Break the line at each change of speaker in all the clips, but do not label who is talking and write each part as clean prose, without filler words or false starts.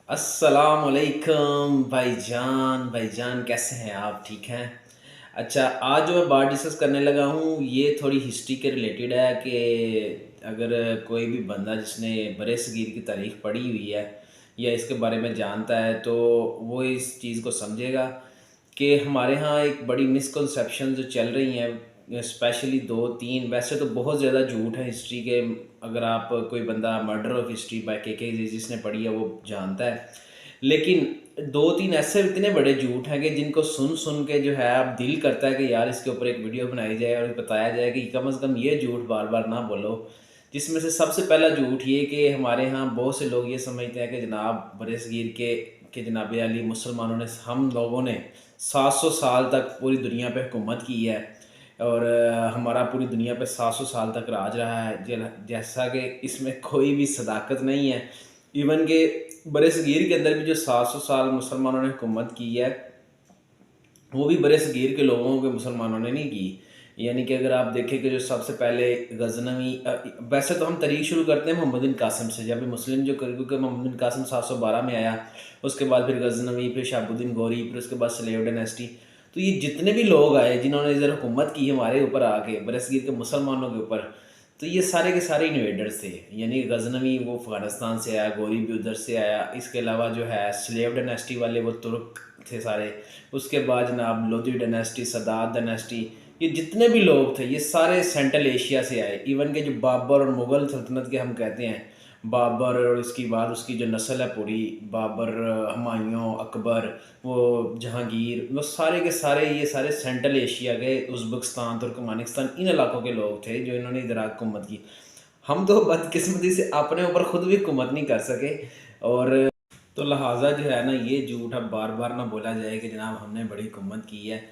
अस्सलामुअलैकुम भाईजान कैसे हैं आप? ठीक हैं? अच्छा, आज जो मैं बात डिस्कस करने लगा हूँ ये थोड़ी हिस्ट्री के रिलेटेड है कि अगर कोई भी बंदा जिसने बरे-सगीर की तारीख़ पढ़ी हुई है या इसके बारे में जानता है तो वो इस चीज़ को समझेगा कि हमारे यहाँ एक बड़ी मिसकंसेप्शन जो चल रही हैं, स्पेशली 2-3, वैसे तो बहुत ज़्यादा झूठ है हिस्ट्री के। अगर आप कोई बंदा मर्डर ऑफ हिस्ट्री बाय के जिसने पढ़ी है वो जानता है। लेकिन 2-3 ऐसे इतने बड़े झूठ हैं कि जिनको सुन के जो है अब दिल करता है कि यार इसके ऊपर एक वीडियो बनाई जाए और बताया जाए कि कम से कम ये झूठ बार-बार ना बोलो। जिसमें से सबसे पहला झूठ ये कि हमारे यहाँ बहुत से लोग ये समझते हैं कि जनाब बरे-सगीर के जनाब अली मुसलमानों ने, हम लोगों ने 700 साल तक पूरी दुनिया पे हुकूमत की है और हमारा पूरी दुनिया पे 700 साल तक राज रहा है। जैसा कि इसमें कोई भी सदाकत नहीं है। इवन के बरे-सगीर के अंदर भी जो 700 साल मुसलमानों ने हुकूमत की है, वो भी बरे-सगीर के लोगों के मुसलमानों ने नहीं की। यानी कि अगर आप देखें कि जो सबसे पहले गज़नवी, वैसे तो हम तारीख़ शुरू करते हैं मोहम्मद बिन कासिम से, जब भी मुस्लिम जो क्योंकि मोहम्मद बिन कासिम 712 में आया, उसके बाद फिर गज़नवी, फिर शहाबुद्दीन गौरी, फिर उसके बाद सलेब डायनेस्टी। तो ये जितने भी लोग आए जिन्होंने इधर हुकूमत की हमारे ऊपर आके, बरे-सगीर के मुसलमानों के ऊपर, तो ये सारे के सारे इन्वेडर्स थे। यानी गज़नवी वो अफ़गानिस्तान से आया, गौरी भी उधर से आया, इसके अलावा जो है स्लेव डायनेस्टी वाले वो तुर्क थे सारे। उसके बाद जनाब लोदी डायनेस्टी, सदात डायनेस्टी, ये जितने भी लोग थे ये सारे सेंट्रल एशिया से आए। इवन के जो बाबर और मुग़ल सल्तनत के हम कहते हैं, बाबर और इसके बाद उसकी जो नस्ल है पूरी, बाबर, हुमायूँ, अकबर, वो जहांगीर, वो सारे के सारे ये सारे सेंट्रल एशिया के, उज़्बेकिस्तान, तुर्कमेनिस्तान, इन इलाकों के लोग थे जो इन्होंने इधर आके हुकूमत की। हम तो बदकिस्मती से अपने ऊपर खुद भी हुकूमत नहीं कर सके, और तो लिहाजा जो है ना ये झूठ अब बार-बार ना बोला जाए कि जनाब हमने बड़ी हुकूमत की है।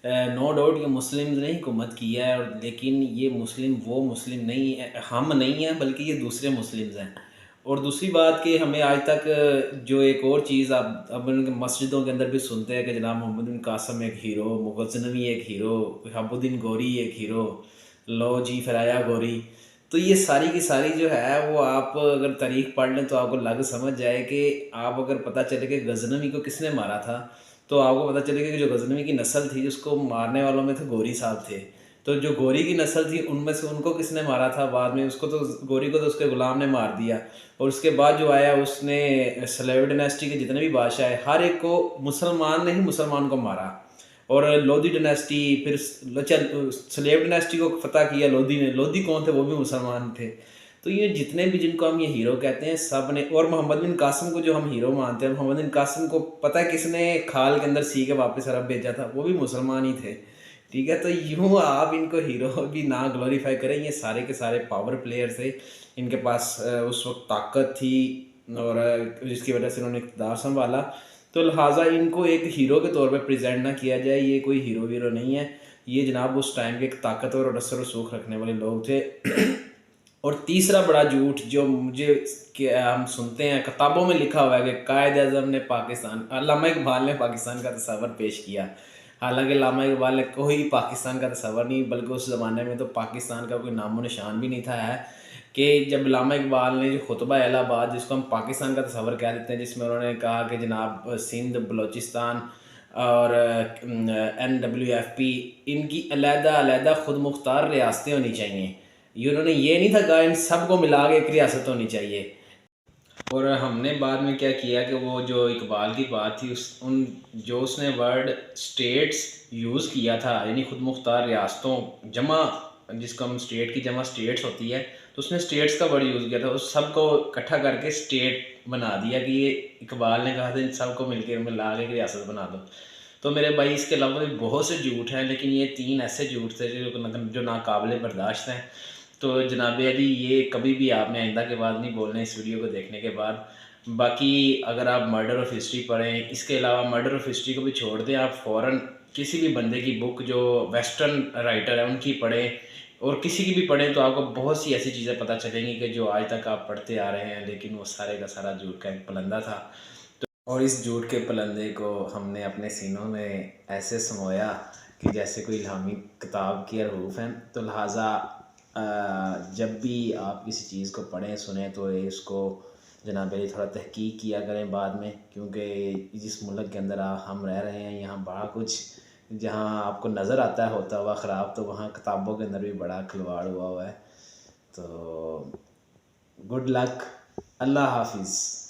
नो डाउट ये मुस्लिम्स ने हुकूमत की है, और लेकिन ये मुस्लिम वो मुस्लिम नहीं है, हम नहीं हैं, बल्कि ये दूसरे मुस्लिम्स हैं। और दूसरी बात कि हमें आज तक जो एक और चीज़ आप अब उनके मस्जिदों के अंदर भी सुनते हैं कि जनाब मोहम्मद बिन कासिम एक हीरो, गज़नवी एक हीरो, शहाबुद्दीन गौरी एक हीरो, लो जी फिराया गौरी। तो ये सारी की सारी जो है वो आप अगर तारीख़ पढ़ लें तो आपको लग समझ जाए कि आप अगर पता चले कि गज़नवी को किसने मारा था, तो आपको पता चलेगा कि जो गज़नवी की नस्ल थी उसको मारने वालों में तो गौरी साहब थे। तो जो गौरी की नस्ल थी उनमें से उनको किसने मारा था बाद में, उसको तो गौरी को तो उसके ग़ुलाम ने मार दिया। और उसके बाद जो आया उसने सलेविड डायनेस्टी के जितने भी बादशाह आए हर एक को मुसलमान ने ही मुसलमान को मारा। और लोधी डायनेस्टी, फिर सलेब डायनेस्टी को फ़तह किया लोधी ने। लोधी कौन थे? वो भी मुसलमान थे। तो ये जितने भी जिनको हम ये हीरो कहते हैं सब ने, और मोहम्मद बिन कासिम को जो हम हीरो मानते हैं, मोहम्मद बिन कासिम को पता है किसने खाल के अंदर सी के वापस अरब भेजा था? वो भी मुसलमान ही थे। ठीक है? तो यूँ आप इनको हीरो भी ना ग्लोरीफाई करें, ये सारे के सारे पावर प्लेयर थे। इनके पास उस वक़्त ताकत थी और जिसकी वजह से उन्होंने इक़्तिदार सँभाला। तो लिहाजा इनको एक हीरो के तौर पे प्रेज़ेंट ना किया जाए, ये कोई हीरो-वीरो नहीं है। ये जनाब उस टाइम के एक ताकतवर और असर रसूख रखने वाले लोग थे। और तीसरा बड़ा झूठ जो मुझे हम सुनते हैं, किताबों में लिखा हुआ है कि कायद-ए-आज़म ने पाकिस्तान, अल्लामा इक़बाल ने पाकिस्तान का तस्वर पेश किया। हालाँकि अल्लामा इक़बाल ने कोई पाकिस्तान का तस्वर नहीं, बल्कि उस ज़माने में तो पाकिस्तान का कोई नामो-निशान भी नहीं था है। कि जब अल्लामा इक़बाल ने जो खुतबा इलाहाबाद, जिसको हम पाकिस्तान का तस्वर कह देते हैं, जिसमें उन्होंने कहा कि जनाब सिंध, बलूचिस्तान और NWFP इनकी अलहदा-अलहदा खुद मुख्तार रियासतें होनी चाहिए। ये उन्होंने ये नहीं था कहा इन सबको मिला के एक रियासत होनी चाहिए। और हमने बाद में क्या किया कि वो जो इकबाल की बात थी उस उन जो उसने वर्ड स्टेट्स यूज़ किया था, यानी खुद मुख्तार रियासतों जमा, जिसको हम स्टेट की जमा स्टेट्स होती है, तो उसने स्टेट्स का वर्ड यूज़ किया था। उस सब को इकट्ठा करके स्टेट बना दिया कि ये इकबाल ने कहा था इन सब को मिलकर मिला के रियासत बना दो। तो मेरे भाई इसके अलावा भी बहुत से झूठ हैं, लेकिन ये 3 ऐसे झूठ थे जो नाकाबिले बर्दाश्त हैं। तो जनाब अली ये कभी भी आपने आइंदा के बाद नहीं बोलना इस वीडियो को देखने के बाद। बाकी अगर आप मर्डर ऑफ़ हिस्ट्री पढ़ें, इसके अलावा मर्डर ऑफ़ हिस्ट्री को भी छोड़ दें, आप फ़ौरन किसी भी बंदे की बुक जो वेस्टर्न राइटर है उनकी पढ़ें, और किसी की भी पढ़ें तो आपको बहुत सी ऐसी चीज़ें पता चलेंगी कि जो आज तक आप पढ़ते आ रहे हैं, लेकिन वो सारे का सारा झूठ का एक पलंदा था। और इस झूठ के पलंदे को हमने अपने सीनों में ऐसे समोया कि जैसे कोई इल्हामी किताब की हरूफ हैं। तो लिहाजा जब भी आप किसी चीज़ को पढ़ें सुने तो इसको जनाब मेरी थोड़ा तहकीक किया करें बाद में, क्योंकि जिस मुल्क के अंदर हम रह रहे हैं यहाँ बड़ा कुछ जहाँ आपको नज़र आता है होता हुआ ख़राब, तो वहाँ किताबों के अंदर भी बड़ा खिलवाड़ हुआ है। तो गुड लक, अल्लाह हाफिज़।